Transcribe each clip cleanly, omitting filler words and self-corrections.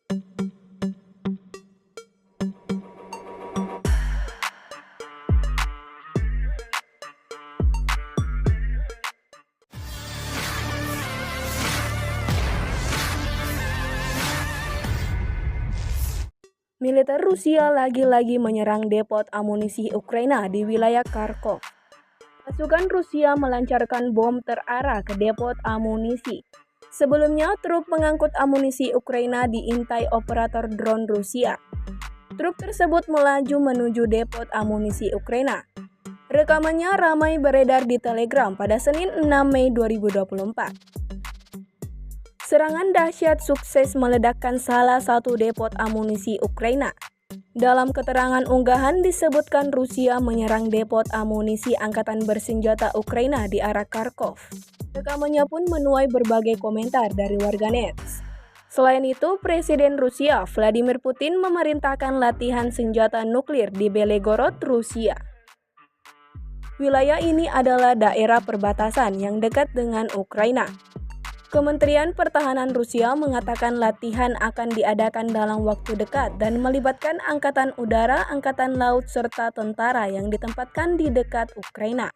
Militer Rusia lagi-lagi menyerang depot amunisi Ukraina di wilayah Kharkov. Pasukan Rusia melancarkan bom terarah ke depot amunisi. Sebelumnya, truk pengangkut amunisi Ukraina diintai operator drone Rusia. Truk tersebut melaju menuju depot amunisi Ukraina. Rekamannya ramai beredar di Telegram pada Senin 6 Mei 2024. Serangan dahsyat sukses meledakkan salah satu depot amunisi Ukraina. Dalam keterangan unggahan disebutkan Rusia menyerang depot amunisi angkatan bersenjata Ukraina di arah Kharkov. Rekamannya pun menuai berbagai komentar dari warganet. Selain itu, Presiden Rusia Vladimir Putin memerintahkan latihan senjata nuklir di Belgorod, Rusia. Wilayah ini adalah daerah perbatasan yang dekat dengan Ukraina. Kementerian Pertahanan Rusia mengatakan latihan akan diadakan dalam waktu dekat dan melibatkan angkatan udara, angkatan laut, serta tentara yang ditempatkan di dekat Ukraina.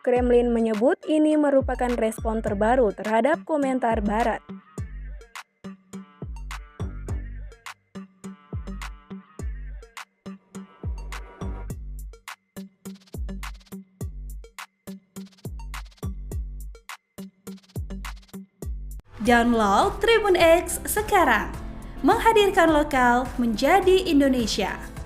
Kremlin menyebut ini merupakan respon terbaru terhadap komentar Barat. Download Tribun X sekarang, menghadirkan lokal menjadi Indonesia.